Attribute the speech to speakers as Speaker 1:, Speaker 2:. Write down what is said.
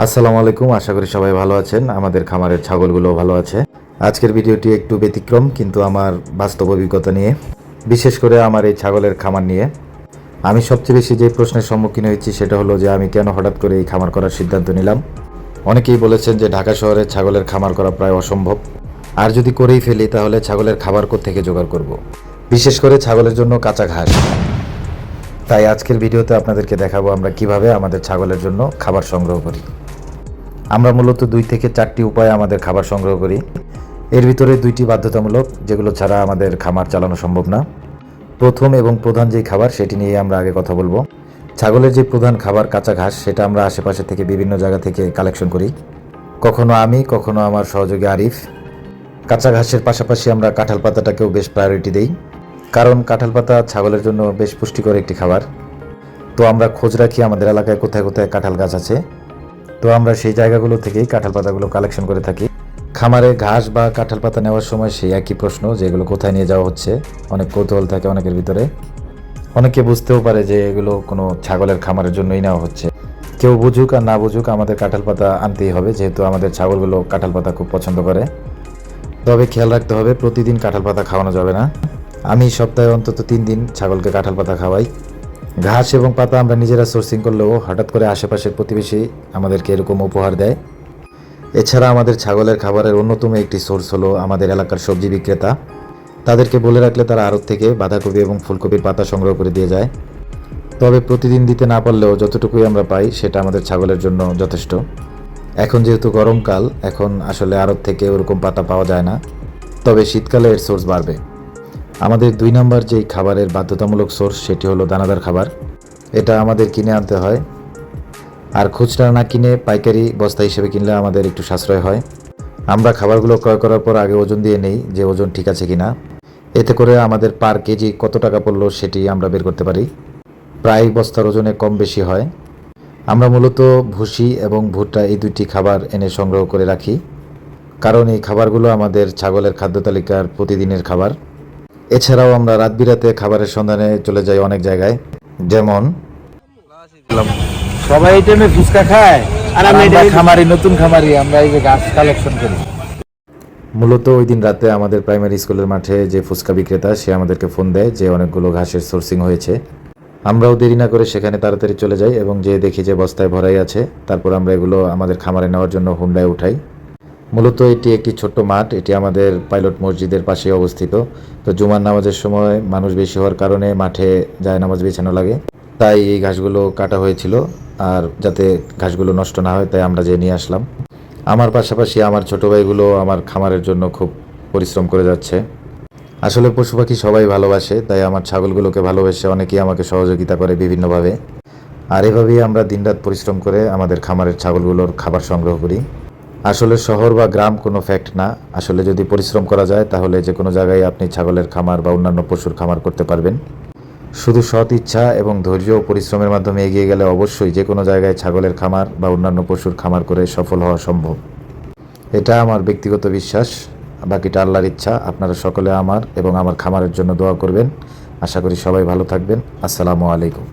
Speaker 1: আসসালামু আলাইকুম। আশা করি সবাই ভালো আছেন। আমাদের খামারের ছাগলগুলো ভালো আছে। আজকের ভিডিওটি একটু ব্যতিক্রম, কিন্তু আমার বাস্তব অভিজ্ঞতা নিয়ে, বিশেষ করে আমার এই ছাগলের খামার নিয়ে। আমি সবচেয়ে বেশি যে প্রশ্নের সম্মুখীন হয়েছি সেটা হলো যে আমি কেন হঠাৎ করে এই খামার করার সিদ্ধান্ত নিলাম। অনেকেই বলেছেন যে ঢাকা শহরে ছাগলের খামার করা প্রায় অসম্ভব, আর যদি করেই ফেলি তাহলে ছাগলের খাবার কোত্থেকে জোগাড় করব। বিশেষ করে ছাগলের জন্য কাঁচা ঘাস। তাই আজকের ভিডিওতে আপনাদেরকে দেখাবো আমরা কিভাবে আমাদের ছাগলের জন্য খাবার সংগ্রহ করি। আমরা মূলত 2 থেকে 4টি উপায়ে আমাদের খাবার সংগ্রহ করি। এর ভিতরে 2টি বাধ্যতামূলক, যেগুলো ছাড়া আমাদের খামার চালানো সম্ভব না। প্রথম এবং প্রধান যেই খাবার সেটি নিয়ে আমরা আগে কথা বলবো। ছাগলের যে প্রধান খাবার কাঁচা ঘাস, সেটা আমরা আশেপাশে থেকে বিভিন্ন জায়গা থেকে কালেকশন করি। কখনো আমি, কখনো আমার সহযোগী আরিফ। কাঁচা ঘাসের পাশাপাশি আমরা কাঁঠাল পাতাটাকেও বেশ প্রায়োরিটি দিই, কারণ কাঁঠাল পাতা ছাগলের জন্য বেশ পুষ্টিকর একটি খাবার। তো আমরা খোঁজ রাখি আমাদের এলাকায় কোথায় কোথায় কাঁঠাল গাছ আছে। তো আমরা সেই জায়গাগুলো থেকেই কাঁঠাল পাতাগুলো কালেকশন করে থাকি। খামারে ঘাস বা কাঁঠাল পাতা নেওয়ার সময় সেই একই প্রশ্ন, যে এগুলো কোথায় নিয়ে যাওয়া হচ্ছে। অনেক কৌতূহল থাকে অনেকের ভিতরে। অনেকে বুঝতেও পারে যে এগুলো কোনো ছাগলের খামারের জন্যই নেওয়া হচ্ছে। কেউ বুঝুক আর না বুঝুক, আমাদের কাঁঠাল পাতা আনতেই হবে, যেহেতু আমাদের ছাগলগুলো কাঁঠাল পাতা খুব পছন্দ করে। তবে খেয়াল রাখতে হবে, প্রতিদিন কাঁঠাল পাতা খাওয়ানো যাবে না। আমি সপ্তাহে অন্তত 3 দিন ছাগলকে কাঁঠাল পাতা খাওয়াই। ঘাস এবং পাতা আমরা নিজেরা সোর্সিং করলেও হঠাৎ করে আশেপাশের প্রতিবেশী আমাদেরকে এরকম উপহার দেয়। এছাড়া আমাদের ছাগলের খাবারের অন্যতম একটি সোর্স হলো আমাদের এলাকার সবজি বিক্রেতা। তাদেরকে বলে রাখলে তারা আড়ত থেকে বাঁধাকপি এবং ফুলকপির পাতা সংগ্রহ করে দিয়ে যায়। তবে প্রতিদিন দিতে না পারলেও যতটুকুই আমরা পাই সেটা আমাদের ছাগলের জন্য যথেষ্ট। এখন যেহেতু গরমকাল, এখন আসলে আড়ত থেকে ওরকম পাতা পাওয়া যায় না, তবে শীতকালে এর সোর্স বাড়বে। আমাদের 2 নম্বর যেই খাবারের বাধ্যতামূলক সোর্স সেটি হলো দানাদার খাবার। এটা আমাদের কিনে আনতে হয়, আর খুচরা না কিনে পাইকারি বস্তা হিসেবে কিনলে আমাদের একটু সাশ্রয় হয়। আমরা খাবারগুলো ক্রয় করার পর আগে ওজন দিয়ে নেই, যে ওজন ঠিক আছে কিনা। এতে করে আমাদের পার কেজি কত টাকা পড়লো সেটি আমরা বের করতে পারি। প্রায় বস্তার ওজনে কম বেশি হয়। আমরা মূলত ভুসি এবং ভুট্টা এই 2টি খাবার এনে সংগ্রহ করে রাখি, কারণ এই খাবারগুলো আমাদের ছাগলের খাদ্য তালিকার প্রতিদিনের খাবার। এছাড়াও আমরা রাত বিরাতে খাবারের সন্ধানে চলে যাই অনেক জায়গায়, যেমন
Speaker 2: সবাই এই টাইমে ফুচকা খায় আর আমরা খামারি, নতুন খামারি, আমরা এই যে গাছ কালেকশন করি।
Speaker 1: মূলত ওই দিন রাতে আমাদের প্রাইমারি স্কুলের মাঠে যে ফুচকা বিক্রেতা, সে আমাদেরকে ফোন দেয় যে অনেকগুলো ঘাসের সোর্সিং হয়েছে। আমরাও দেরি না করে সেখানে তাড়াতাড়ি চলে যাই এবং যে দেখি যে বস্তায় ভরাই আছে। তারপর আমরা এগুলো আমাদের খামারে নেওয়ার জন্য হুন্ডায় উঠাই। মূলত এটি একটি ছোট্ট মাঠ, এটি আমাদের পাইলট মসজিদের পাশে অবস্থিত। তো জুমার নামাজের সময় মানুষ বেশি হওয়ার কারণে মাঠে যায় নামাজ বিছানো লাগে, তাই এই ঘাসগুলো কাটা হয়েছিল। আর যাতে ঘাসগুলো নষ্ট না হয় তাই আমরা যে নিয়ে আসলাম। আমার পাশাপাশি আমার ছোট ভাইগুলো আমার খামারের জন্য খুব পরিশ্রম করে যাচ্ছে। আসলে পশু পাখি সবাই ভালোবাসে, তাই আমার ছাগলগুলোকে ভালোবেসে অনেকেই আমাকে সহযোগিতা করে বিভিন্নভাবে। আর এভাবেই আমরা দিনরাত পরিশ্রম করে আমাদের খামারের ছাগলগুলোর খাবার সংগ্রহ করি। আসলে শহর বা গ্রাম কোনো ফ্যাক্ট না। আসলে যদি পরিশ্রম করা যায় তাহলে যে কোনো জায়গায় আপনি ছাগলের খামার বা অন্যান্য পশুর খামার করতে পারবেন। শুধু সৎ ইচ্ছা এবং ধৈর্য ও পরিশ্রমের মাধ্যমে এগিয়ে গেলে অবশ্যই যে কোনো জায়গায় ছাগলের খামার বা অন্যান্য পশুর খামার করে সফল হওয়া সম্ভব। এটা আমার ব্যক্তিগত বিশ্বাস, বাকিটা আল্লাহর ইচ্ছা। আপনারা সকলে আমার এবং আমার খামারের জন্য দোয়া করবেন। আশা করি সবাই ভালো থাকবেন। আসসালামু আলাইকুম।